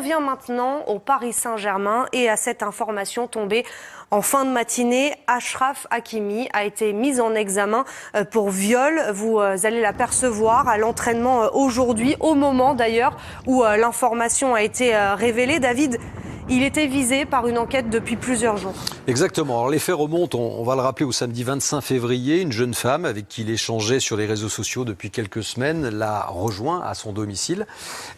en vient maintenant au Paris Saint-Germain et à cette information tombée en fin de matinée. Achraf Hakimi a été mis en examen pour viol. Vous allez l'apercevoir à l'entraînement aujourd'hui, au moment d'ailleurs où l'information a été révélée. David, il était visé par une enquête depuis plusieurs jours. Exactement. Alors les faits remontent, on va le rappeler, au samedi 25 février. Une jeune femme avec qui il échangeait sur les réseaux sociaux depuis quelques semaines l'a rejoint à son domicile.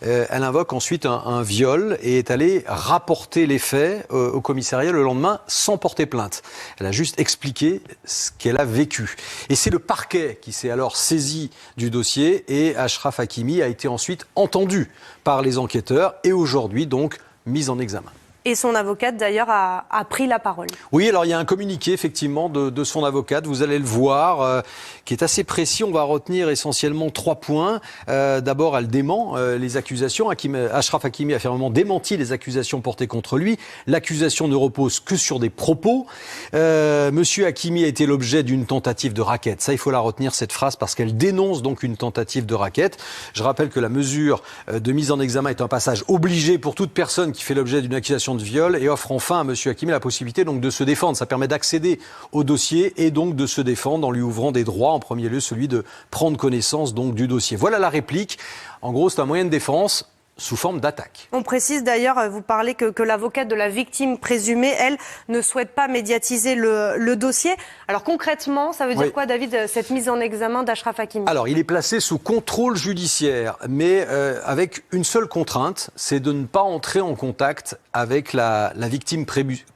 Elle invoque ensuite un viol et est allée rapporter les faits au commissariat le lendemain sans porter plainte. Elle a juste expliqué ce qu'elle a vécu. Et c'est le parquet qui s'est alors saisi du dossier et Achraf Hakimi a été ensuite entendu par les enquêteurs et aujourd'hui donc mis en examen. Et son avocate, d'ailleurs, a pris la parole. Oui, alors il y a un communiqué, effectivement, de son avocate, vous allez le voir, qui est assez précis. On va retenir essentiellement 3 points. D'abord, elle dément les accusations. Achraf Hakimi a fermement démenti les accusations portées contre lui. L'accusation ne repose que sur des propos. Monsieur Hakimi a été l'objet d'une tentative de racket. Ça, il faut la retenir, cette phrase, parce qu'elle dénonce donc une tentative de racket. Je rappelle que la mesure de mise en examen est un passage obligé pour toute personne qui fait l'objet d'une accusation de viol et offre enfin à monsieur Hakimi la possibilité donc de se défendre. Ça permet d'accéder au dossier et donc de se défendre en lui ouvrant des droits, en premier lieu celui de prendre connaissance donc du dossier. Voilà la réplique. En gros, c'est un moyen de défense sous forme d'attaque. On précise d'ailleurs, vous parlez que l'avocate de la victime présumée, elle, ne souhaite pas médiatiser le dossier. Alors concrètement, ça veut dire quoi, David, cette mise en examen d'Achraf Hakimi? Alors, il est placé sous contrôle judiciaire, mais avec une seule contrainte, c'est de ne pas entrer en contact avec la victime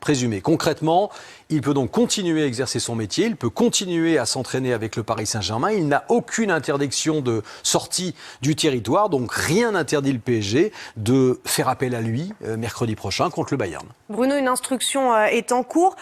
présumée. Concrètement, il peut donc continuer à exercer son métier, il peut continuer à s'entraîner avec le Paris Saint-Germain, il n'a aucune interdiction de sortie du territoire, donc rien n'interdit le PSG de faire appel à lui mercredi prochain contre le Bayern. Bruno, une instruction est en cours.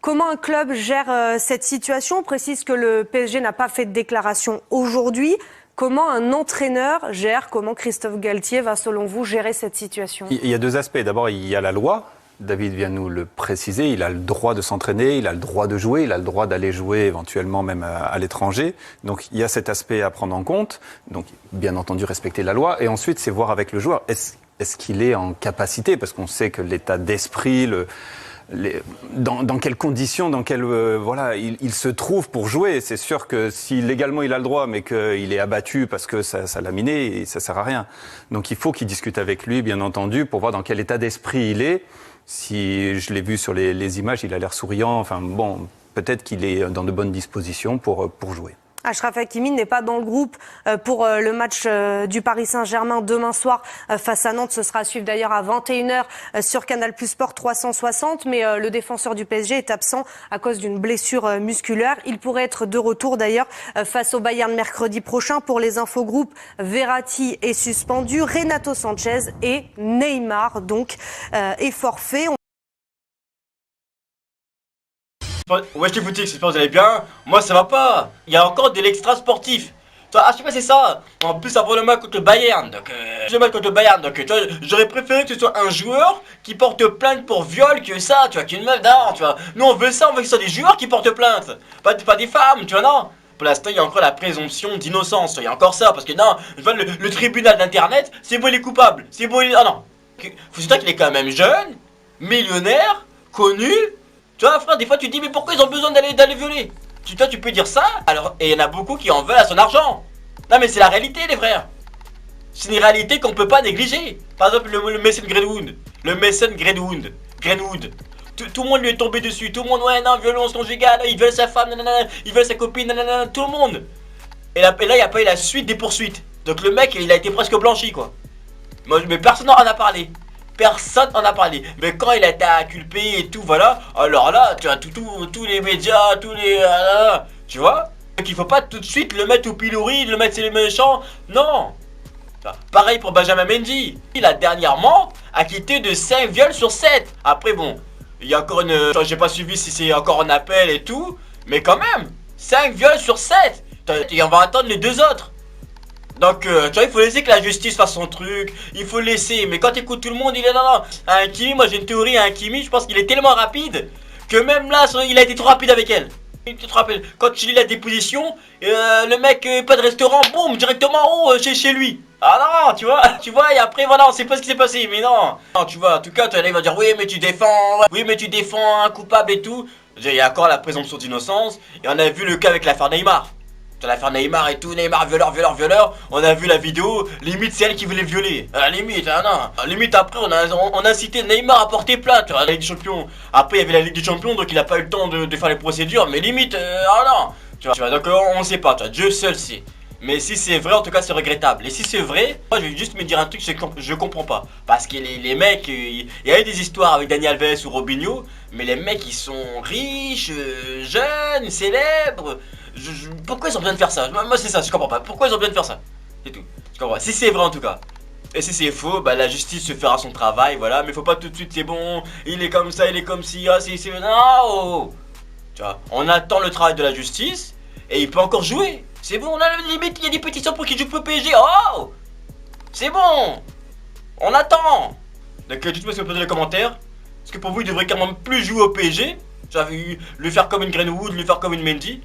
Comment un club gère cette situation? On précise que le PSG n'a pas fait de déclaration aujourd'hui. Comment un entraîneur gère, comment Christophe Galtier va, selon vous, gérer cette situation? Il y a 2 aspects. D'abord, il y a la loi. David vient nous le préciser, il a le droit de s'entraîner, il a le droit de jouer, il a le droit d'aller jouer éventuellement même à l'étranger. Donc il y a cet aspect à prendre en compte, donc bien entendu respecter la loi. Et ensuite, c'est voir avec le joueur, est-ce qu'il est en capacité, parce qu'on sait que l'état d'esprit, dans quelles conditions, il se trouve pour jouer. C'est sûr que si légalement il a le droit, mais qu'il est abattu parce que ça l'a miné, ça sert à rien. Donc il faut qu'il discute avec lui, bien entendu, pour voir dans quel état d'esprit il est. Si je l'ai vu sur les images, il a l'air souriant. Enfin bon, peut-être qu'il est dans de bonnes dispositions pour jouer. Achraf Hakimi n'est pas dans le groupe pour le match du Paris Saint-Germain demain soir face à Nantes. Ce sera à suivre d'ailleurs à 21h sur Canal+ Sport 360. Mais le défenseur du PSG est absent à cause d'une blessure musculaire. Il pourrait être de retour d'ailleurs face au Bayern mercredi prochain. Pour les infogroupes, Verratti est suspendu, Renato Sanchez et Neymar donc est forfait. Wesh les boutiques, j'espère que vous allez bien. Moi ça va pas. Il y a encore de l'extra sportif. À chaque fois c'est ça. En plus avant le match contre le Bayern. Donc j'aurais préféré que ce soit un joueur qui porte plainte pour viol que ça, tu vois, qu'une meuf. Non, tu vois. Nous on veut ça, on veut que ce soit des joueurs qui portent plainte. Pas des femmes, tu vois, non. Pour l'instant, il y a encore la présomption d'innocence. Il y a encore ça, parce que non, je vois le tribunal d'internet, c'est beau les coupables. C'est beau les. Ah non. Faut se dire qu'il est quand même jeune, millionnaire, connu. Tu vois frère, des fois tu te dis mais pourquoi ils ont besoin d'aller violer? Toi tu peux dire ça, alors, et il y en a beaucoup qui en veulent à son argent. Non mais c'est la réalité les frères. C'est une réalité qu'on peut pas négliger. Par exemple le Mason Greenwood. Tout le monde lui est tombé dessus. Tout le monde, ouais non, violence conjugale, il veut sa femme, nanana, il veut sa copine, nanana, tout le monde. Et là il n'y a pas eu la suite des poursuites. Donc le mec il a été presque blanchi quoi. Mais personne n'en a parlé. Personne en a parlé. Mais quand il a été inculpé et tout, voilà. Alors là, tu as tous les médias, tu vois. Donc il faut pas tout de suite le mettre au pilori, le mettre c'est les méchants. Non. Pareil pour Benjamin Mendy. Il a dernièrement acquitté de 5 viols sur 7. Après bon, il y a encore une... J'ai pas suivi si c'est encore un appel et tout. Mais quand même, 5 viols sur 7. Et on va attendre les 2 autres. Donc, tu vois, il faut laisser que la justice fasse son truc. Il faut laisser. Mais quand t'écoutes tout le monde, il est non. Hakimi, moi j'ai une théorie à Hakimi. Je pense qu'il est tellement rapide que même là, il a été trop rapide avec elle. Tu te rappelles, quand tu lis la déposition, le mec, pas de restaurant, boum, directement chez lui. Ah non, tu vois, et après voilà, on sait pas ce qui s'est passé, mais non. Non, tu vois, en tout cas, tu vas dire, oui, mais tu défends, un coupable et tout. Il y a encore la présomption d'innocence, et on a vu le cas avec l'affaire Neymar. L'affaire Neymar et tout, Neymar violeur, on a vu la vidéo, limite c'est elle qui voulait violer. À la limite, non. Limite après on a incité Neymar à porter plainte à la Ligue des Champions. Après il y avait la Ligue des Champions donc il a pas eu le temps de faire les procédures, mais limite, non. Tu vois, donc on sait pas, tu vois, Dieu seul sait. Mais si c'est vrai, en tout cas c'est regrettable. Et si c'est vrai, moi je vais juste me dire un truc que je comprends pas. Parce que les mecs, il y a eu des histoires avec Dani Alves ou Robinho, mais les mecs ils sont riches, jeunes, célèbres. Pourquoi ils ont besoin de faire ça? Moi c'est ça, je comprends pas. Pourquoi ils ont besoin de faire ça? C'est tout. Je comprends pas. Si c'est vrai en tout cas. Et si c'est faux, bah la justice se fera son travail, voilà. Mais faut pas tout de suite, c'est bon, il est comme ça, il est comme ci, ah c'est... Non. Tu vois, on attend le travail de la justice, et il peut encore jouer. C'est bon, là limite il y a des pétitions pour qu'il joue pour le PSG. Oh, c'est bon. On attend. Donc dites-moi si vous posez les commentaires. Est-ce que pour vous il devrait quand même plus jouer au PSG? J'avais eu le faire comme une Greenwood, le faire comme une Mendy.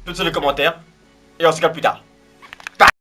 Tout sur les commentaires. Et on se capte plus tard.